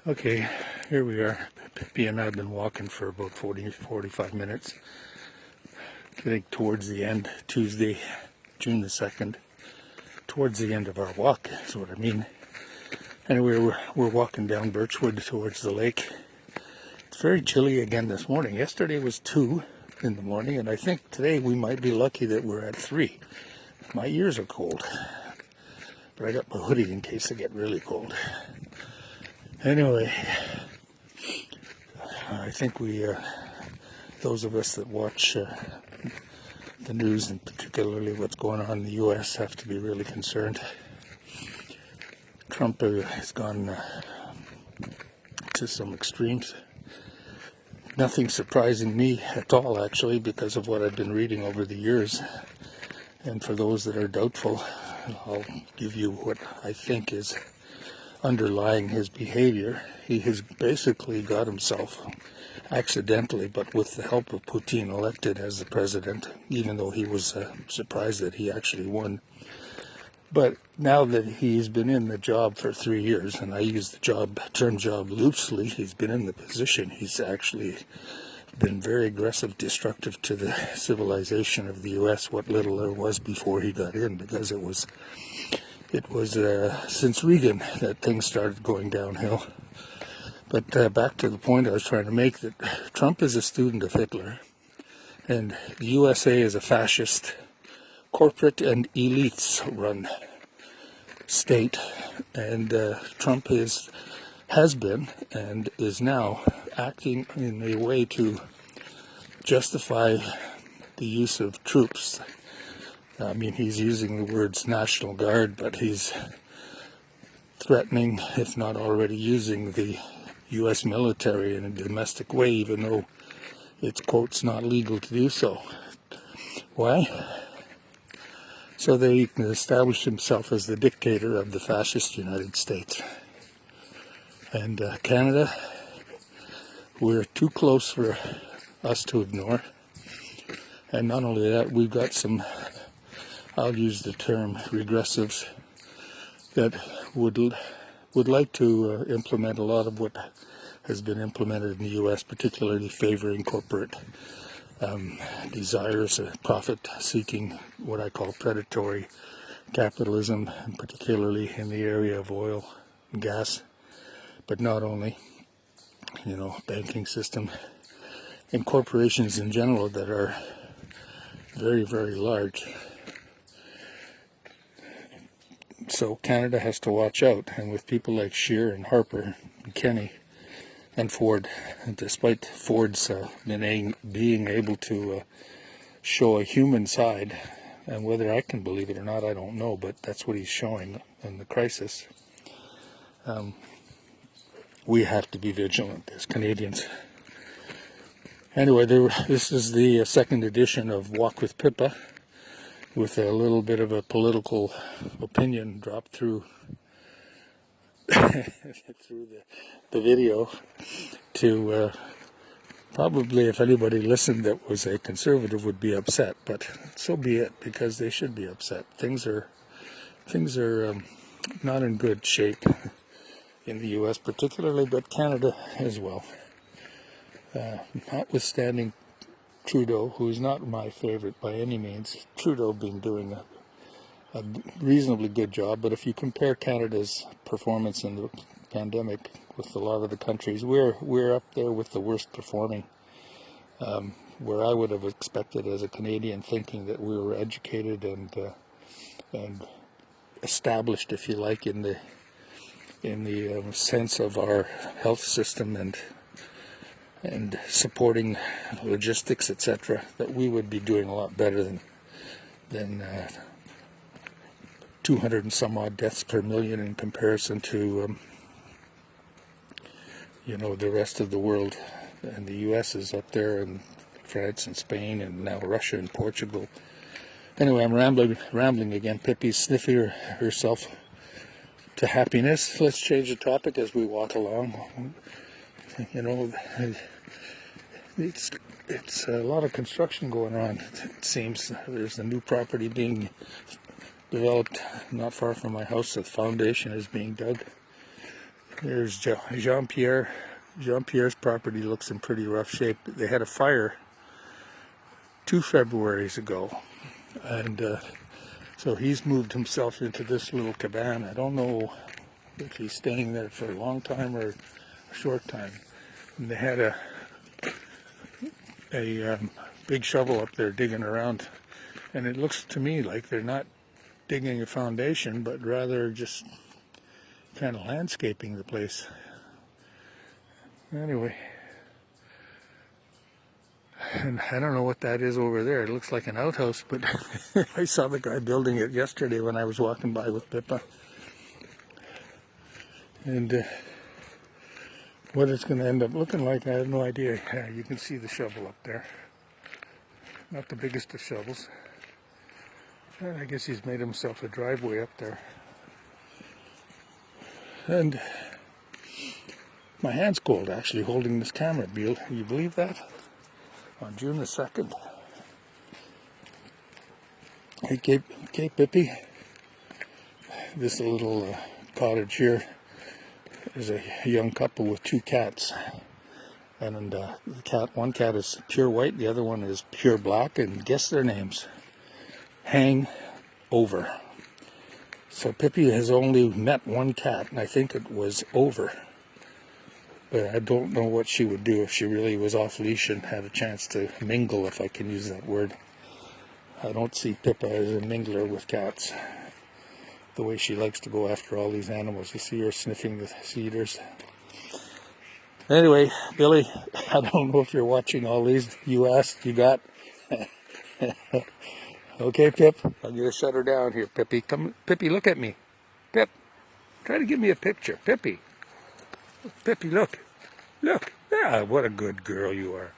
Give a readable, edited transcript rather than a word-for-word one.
Okay, here we are. Pippi and I have been walking for about 45 minutes. Getting towards the end, Tuesday, June the 2nd. Towards the end of our walk is what I mean. Anyway, we're walking down Birchwood towards the lake. It's very chilly again this morning. Yesterday was 2 in the morning, and I think today we might be lucky that we're at 3. My ears are cold, but I got my hoodie in case they get really cold. Anyway, I think those of us that watch the news, and particularly what's going on in the U.S., have to be really concerned. Trump has gone to some extremes. Nothing surprising me at all, actually, because of what I've been reading over the years. And for those that are doubtful, I'll give you what I think is underlying his behavior. He has basically got himself, accidentally, but with the help of Putin, elected as the president, even though he was surprised that he actually won. But now that he's been in the job for 3 years, and I use the term job loosely, he's been in the position, he's actually been very aggressive, destructive to the civilization of the U.S., what little there was before he got in, because it was since Reagan that things started going downhill. But back to the point I was trying to make, that Trump is a student of Hitler, and the USA is a fascist, corporate and elites-run state, and Trump has been and is now acting in a way to justify the use of troops. I mean, he's using the words National Guard, but he's threatening, if not already using, the U.S. military in a domestic way, even though it's, quotes, not legal to do so. Why? So that he can establish himself as the dictator of the fascist United States. And Canada, we're too close for us to ignore. And not only that, we've got some, I'll use the term regressives, that would like to implement a lot of what has been implemented in the U.S., particularly favoring corporate desires, profit-seeking, what I call predatory capitalism, and particularly in the area of oil and gas, but not only, banking system, and corporations in general that are very, very large. So Canada has to watch out, and with people like Scheer and Harper and Kenney and Ford, and despite Ford's being able to show a human side, and whether I can believe it or not, I don't know, but that's what he's showing in the crisis. We have to be vigilant as Canadians. Anyway, this is the second edition of Walk with Pippa, with a little bit of a political opinion dropped through through the video to probably, if anybody listened that was a conservative, would be upset, but so be it, because they should be upset. Things are not in good shape in the U.S. particularly, but Canada as well. Notwithstanding Trudeau, who is not my favorite by any means, Trudeau being doing a reasonably good job, but if you compare Canada's performance in the pandemic with a lot of the countries, we're up there with the worst performing, where I would have expected as a Canadian, thinking that we were educated and established, if you like, in the sense of our health system and supporting logistics, etc., that we would be doing a lot better than 200 and some odd deaths per million in comparison to the rest of the world. And the U.S. is up there, and France and Spain, and now Russia and Portugal. Anyway, I'm rambling again. Pippi's sniffing herself to happiness. Let's change the topic as we walk along. It's a lot of construction going on, it seems. There's a new property being developed not far from my house. The foundation is being dug. There's Jean-Pierre. Jean-Pierre's property looks in pretty rough shape. They had a fire 2 Februaries ago, and so he's moved himself into this little cabana. I don't know if he's staying there for a long time or a short time. And they had a big shovel up there digging around, and it looks to me like they're not digging a foundation, but rather just kind of landscaping the place. Anyway, and I don't know what that is over there. It looks like an outhouse, but I saw the guy building it yesterday when I was walking by with Pippa. And what it's going to end up looking like, I have no idea. Yeah, you can see the shovel up there. Not the biggest of shovels. And I guess he's made himself a driveway up there. And my hand's cold actually holding this camera, Bill. You believe that? On June the 2nd. Hey, Pippi. This little cottage here is a young couple with 2 cats. And one cat is pure white, the other one is pure black, and guess their names. Hang Over. So Pippi has only met 1 cat, and I think it was Over. But I don't know what she would do if she really was off leash and had a chance to mingle, if I can use that word. I don't see Pippa as a mingler with cats, the way she likes to go after all these animals. You see her sniffing the cedars. Anyway, Billy, I don't know if you're watching all these. You asked, you got. Okay, Pip, I'm going to shut her down here. Pippi, come. Pippi, look at me. Pip, try to give me a picture. Pippi. Pippi, look. Look. Ah, what a good girl you are.